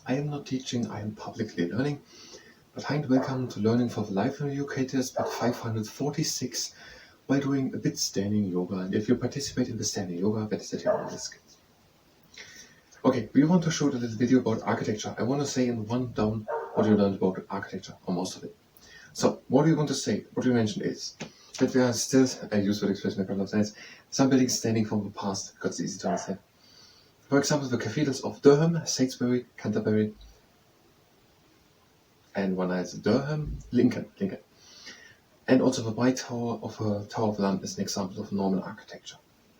I am not teaching, I am publicly learning. But hi and welcome to Learning for the Life in UK test at 546 while doing a bit standing yoga. And if you participate in the standing yoga, that is at your own risk. Okay, we want to show a little video about architecture. I want to say in one down what you learned about architecture, or most of it. So, what we want to say, what we mentioned is that there are still, I use that expression a couple of times, some buildings standing from the past, because it's easy to understand. For example, the cathedrals of Durham, Salisbury, Canterbury, and one is Durham, Lincoln. And also the White Tower of London is an example of Norman architecture,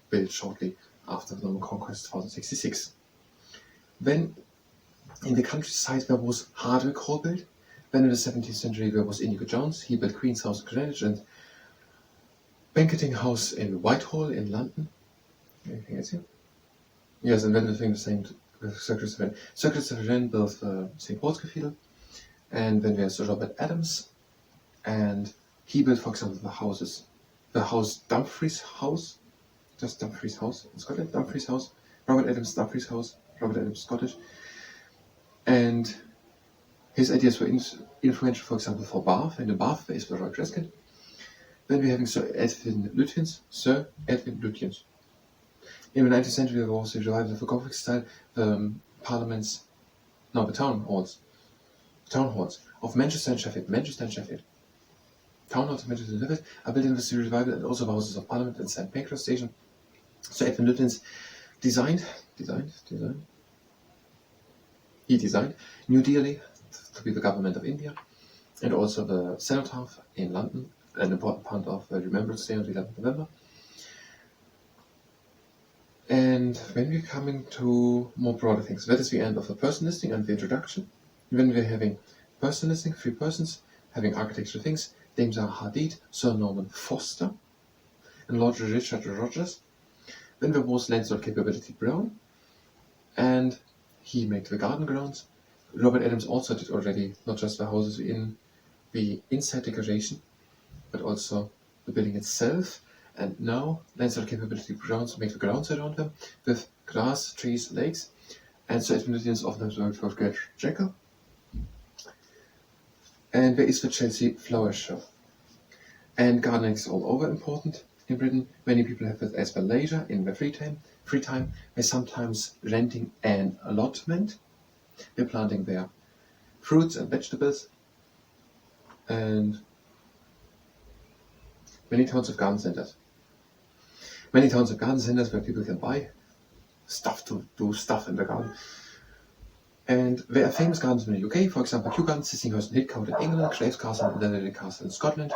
built shortly after the Norman Conquest 1066. Then, in the countryside there was Hardwick Hall built. Then in the 17th century there was Inigo Jones, he built Queen's House in Greenwich and Banqueting House in Whitehall in London. Anything else here? Yes, and then the thing the same with Sir Christopher Wren. Sir Christopher Wren built St. Paul's Cathedral. And then there's Robert Adams, and he built, for example, the house Dumfries House, just Dumfries House in Scotland, Dumfries House, Robert Adams Dumfries House, Robert Adams Scottish. And his ideas were influential, for example, for Bath, and in Bath there is the Royal Crescent. Then we're having Sir Edwin Lutyens. In the 19th century there was a revival of the Gothic style, the town halls of Manchester and Sheffield. Town halls of Manchester and Sheffield are built in this revival, and also the Houses of Parliament and St. Pancras Station. So Edwin Lutyens designed New Delhi to be the government of India, and also the Cenotaph in London, an important part of the Remembrance Day on the 11th of November. And when we're coming to more broader things, that is the end of the person listing and the introduction. When we're having person listing, 3 persons, having architectural things, names are Hadid, Sir Norman Foster, and Lord Richard Rogers. Then there was Landlord Capability Brown, and he made the garden grounds. Robert Adams also did already not just the houses in the inside decoration, but also the building itself. And now Landlord Capability Browns make the grounds around them with grass, trees, lakes. And so Edwin Lutyens often has worked for Gert Jekyll. And there is the Chelsea Flower Show. And gardening is all over important in Britain. Many people have it as their leisure in their free time. They're sometimes renting an allotment. They're planting their fruits and vegetables. And many towns have garden centers. Where people can buy stuff to do stuff in the garden. And there are famous gardens in the UK, for example, Kew Gardens, Sissinghurst and Hitcote in England, Claves Castle and Llanelly Castle in Scotland,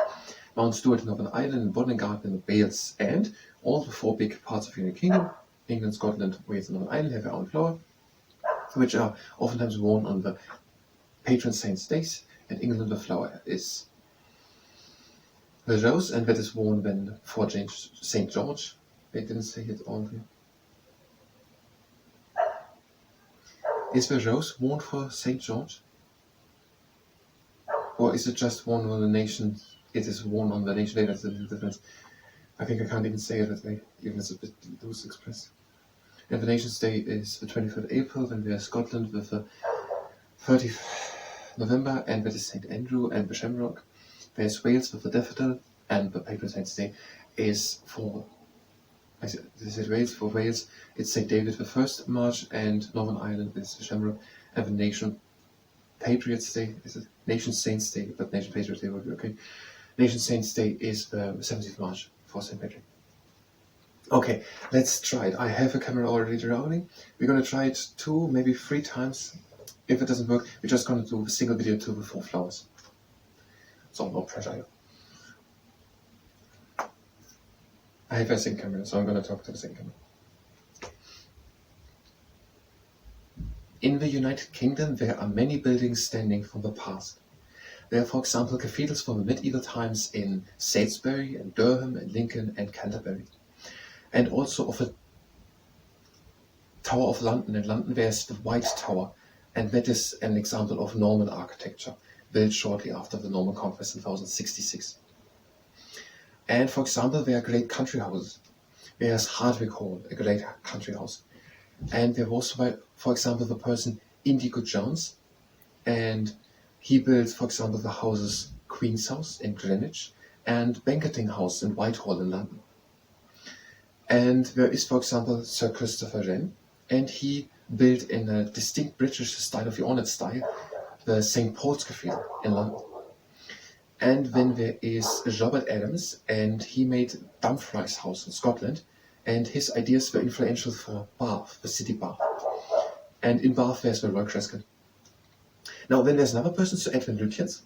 Mount Stuart in Northern Ireland, and Bodmin Garden in Wales. And all the 4 big parts of the United Kingdom, England, Scotland, Wales and Northern Ireland, have their own flower, which are oftentimes worn on the patron saint's days. In England the flower is the rose, and that is worn when for St. George. They didn't say it all here. Is the rose worn for St. George? Or is it just worn on the nation? It is worn on the nation day, that's a little difference. I think I can't even say it that way, even it's a bit loose expressed. And the Nation's Day is the 23rd April, when we are Scotland with the 30th November, and that is St. Andrew and the Shamrock. There's Wales with the Daffodil, and the Patron Saint's Day is for Wales. For Wales, it's St. David the 1st March, and Northern Ireland is the Shamrock, and the Nation Patriots Day is it Nation Saints Day, but Nation Patriots Day would be okay. Nation Saints Day is the 17th March for St. Patrick. Okay, let's try it. I have a camera already rolling. We're gonna try it 2, maybe 3 times. If it doesn't work, we're just gonna do a single video 2 with 4 flowers. So no pressure here. I have a sync camera, so I'm going to talk to the sync camera. In the United Kingdom, there are many buildings standing from the past. There are, for example, cathedrals from the medieval times in Salisbury and Durham and Lincoln and Canterbury. And also of the Tower of London. In London, there's the White Tower, and that is an example of Norman architecture, built shortly after the Norman Conquest in 1066. And for example, there are great country houses. There's Hardwick Hall, a great country house. And there was, for example, the person Indigo Jones, and he built, for example, the houses Queen's House in Greenwich and Banqueting House in Whitehall in London. And there is, for example, Sir Christopher Wren, and he built in a distinct British style of the ornate style the St. Paul's Cathedral in London. And then there is Robert Adams, and he made Dumfries House in Scotland, and his ideas were influential for Bath, the city Bath. And in Bath there's the Royal Crescent. Now then there's another person, Sir Edwin Lutyens,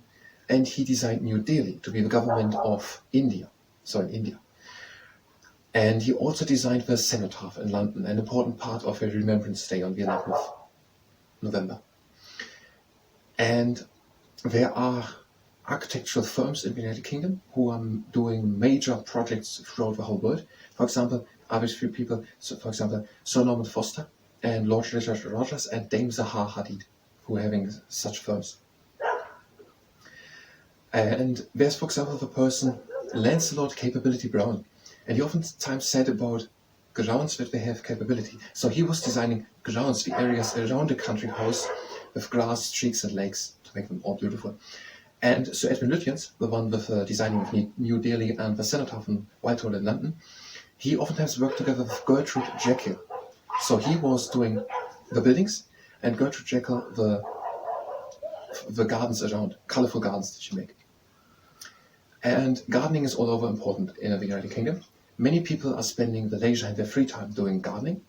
and he designed New Delhi to be the government of India, so in India. And he also designed the Cenotaph in London, an important part of a Remembrance Day on the 11th of November. And there are architectural firms in the United Kingdom who are doing major projects throughout the whole world. For example, other few people, so for example, Sir Norman Foster and Lord Richard Rogers and Dame Zaha Hadid, who are having such firms. And there's, for example, the person Lancelot Capability Brown, and he oftentimes said about grounds that they have capability. So he was designing grounds, the areas around the country house, with grass, streets and lakes to make them all beautiful. And Sir Edwin Lutyens, the one with designing of New Delhi and the Cenotaph in Whitehall in London, he oftentimes worked together with Gertrude Jekyll. So he was doing the buildings, and Gertrude Jekyll the gardens around, colorful gardens that she make. And gardening is all over important in the United Kingdom. Many people are spending the leisure and their free time doing gardening,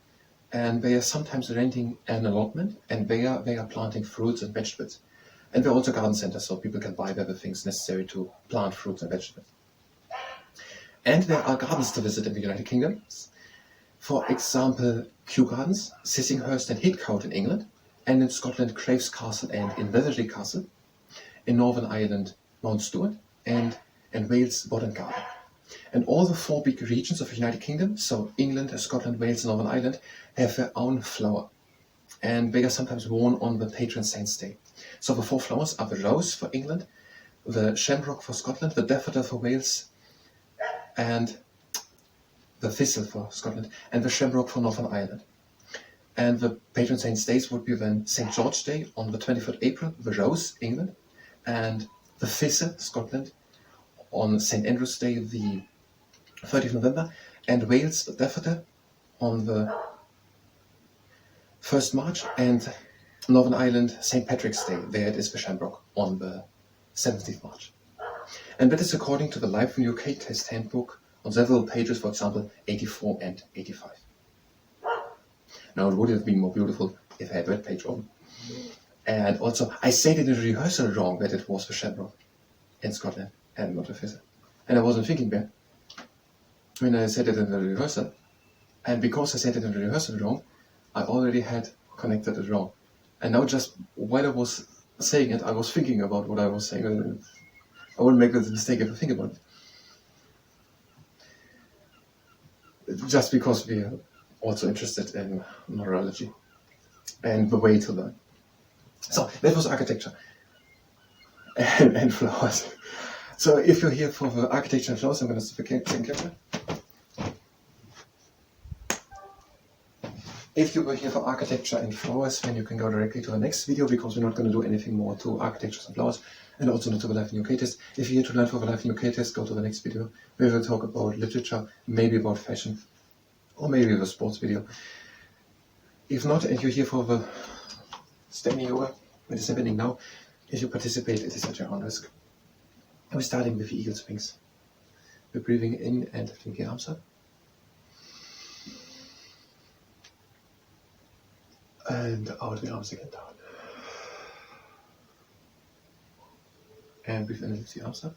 and they are sometimes renting an allotment, and they are planting fruits and vegetables. And there are also garden centers, so people can buy there the things necessary to plant fruits and vegetables. And there are gardens to visit in the United Kingdom. For example, Kew Gardens, Sissinghurst and Heathcote in England, and in Scotland, Craves Castle and in Inverary Castle. In Northern Ireland, Mount Stuart, and in Wales, Bodden Garden. And all the four big regions of the United Kingdom, so England, Scotland, Wales, and Northern Ireland, have their own flower. And they are sometimes worn on the patron saint's day. So the four flowers are the rose for England, the shamrock for Scotland, the daffodil for Wales, and the thistle for Scotland, and the shamrock for Northern Ireland. And the patron saint's days would be then St. George Day on the 23rd April, the rose, England, and the thistle, Scotland, on St. Andrew's Day, the 30th November, and Wales, the daffodil, on the 1st March, and Northern Ireland, St. Patrick's Day, there it is the shamrock, on the 17th March. And that is according to the Life in UK Test Handbook on several pages, for example, 84 and 85. Now, it would have been more beautiful if I had that page on. And also, I said in the rehearsal wrong that it was the shamrock in Scotland and not the thistle. And I wasn't thinking that when I said it in the rehearsal. And because I said it in the rehearsal wrong, I already had connected it wrong. And now just while I was saying it, I was thinking about what I was saying. I wouldn't make the mistake if I think about it. Just because we are also interested in morality and the way to learn. So that was architecture and flowers. So if you're here for the architecture and flowers, I'm going to stop the camera. If you were here for architecture and flowers, then you can go directly to the next video, because we're not going to do anything more to architecture and flowers, and also not to the Life in UK test. If you're here to learn for the Life in UK test, go to the next video. We will talk about literature, maybe about fashion, or maybe the sports video. If not, and you're here for the standing yoga, what is happening now, if you participate, it is at your own risk. We're starting with the eagle's wings. We're breathing in and lifting the arms up. And out the arms again down. And breathe in and lift the arms up.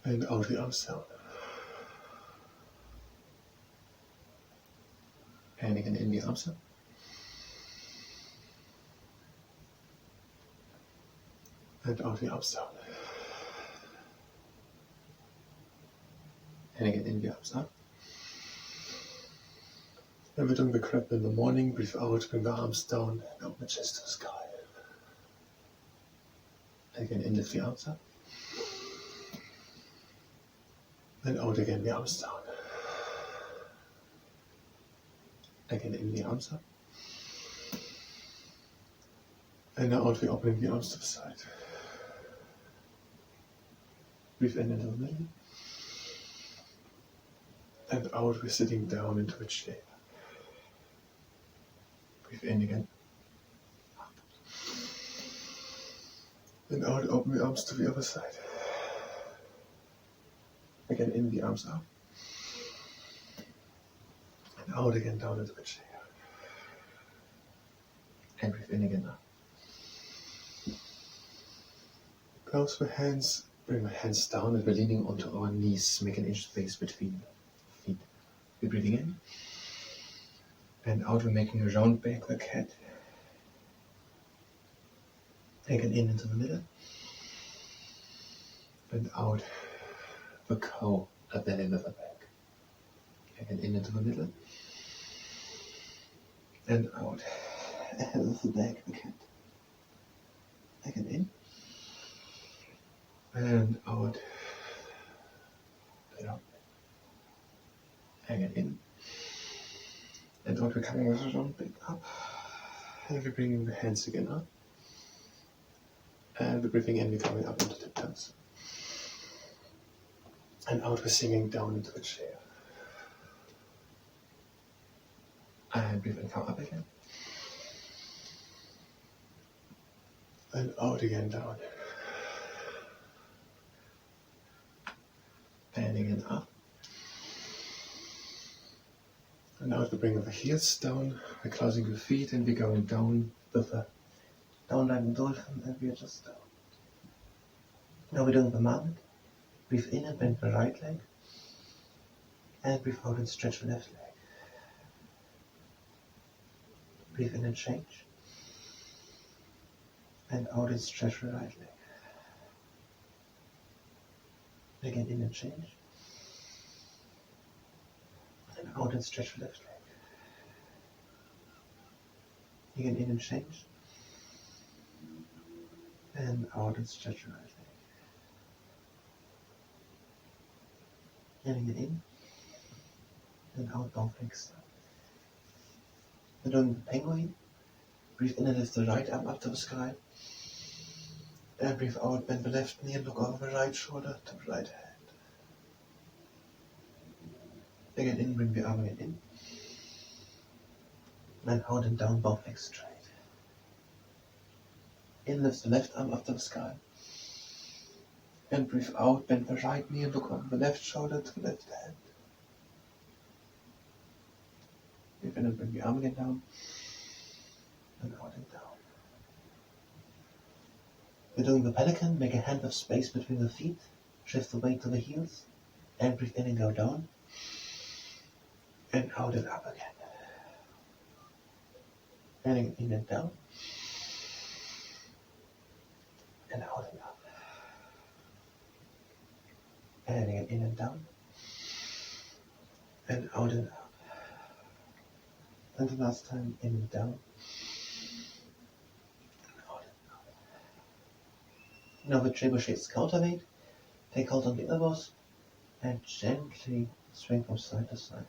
And out the arms down. And again in the arms up. And out the arms down. And again in the arms up. And we're doing the crab in the morning. Breathe out, bring the arms down, and open the chest to the sky. And again, in, lift the arms up. And out again, the arms down. Again, in the arms up. And out, we're opening the arms to the side. Breathe in into the middle. And out, we're sitting down into a chair. Breathe in again. And out, open the arms to the other side. Again, in the arms up. And out again, down into the chair. And breathe in again up. Close the hands, bring the hands down, and we're leaning onto our knees, make an inch space between feet. We're breathing in. And out, we're making a round back like cat. Again, in into the middle. And out, the cow, a belly with a back. Again, in into the middle. And out, a head of the back, the cat. Again, in. And out, down. Again, in. And out, we're coming with a round back up. And we're bringing the hands again up. And we're breathing in, we're coming up into tiptoes. And out, we're sinking down into the chair. And breathe in, come up again. And out again, down. And again, up. And now we're bringing the heels down, we're closing the feet, and we're going down with the down like a dolphin, and we're just down. Now we're doing the marmot. Breathe in and bend the right leg. And breathe out and stretch the left leg. Breathe in and change. And out and stretch the right leg. Again, in and change. And out and stretch the left leg. Again, in and change. And out and stretch the right leg. And again, in. And out, both legs down. We're doing the penguin. Breathe in and lift the right arm up to the sky. And breathe out, bend the left knee and look over the right shoulder to the right hand. Again, in, bring the arm again in. And out and down, both legs straight. In, lift the left arm up to the sky. And breathe out, bend the right knee and look over the left shoulder to the left hand. Breathe in and bring the arm again down. And out and down. We're doing the pelican, make a hand of space between the feet, shift the weight to the heels, and breathe in and go down, and out and up again. And in and down, and out and up. And again, in and down, and out and up. And the last time, in and down. Now with trebuchet's counterweight, take hold on the elbows and gently swing from side to side.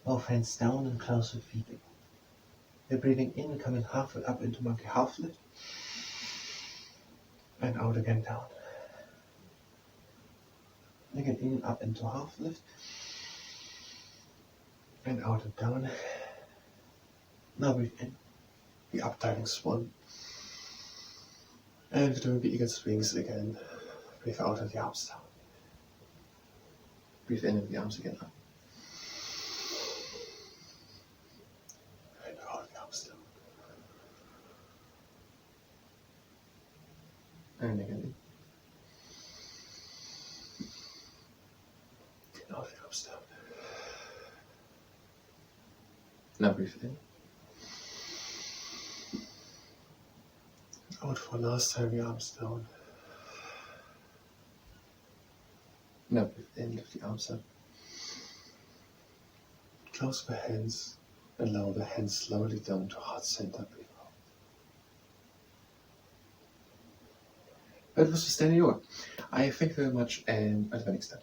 Both hands down and close the feet in. We're breathing in, coming halfway up into monkey half lift, and out again down. Again in, up into half lift, and out and down. Now breathe in, the up diving swan, and we're doing the eagle swings again. Breathe out and the arms down. Breathe in and the arms again up. And out the arms down. And again in. And out the arms down. Now breathe in. Out for last time, the arms down. Now breathe in, lift the arms up. Close the hands And lower the hands slowly down to heart center. Breathe out. That was the standing yoga. I thank you very much and until the next time.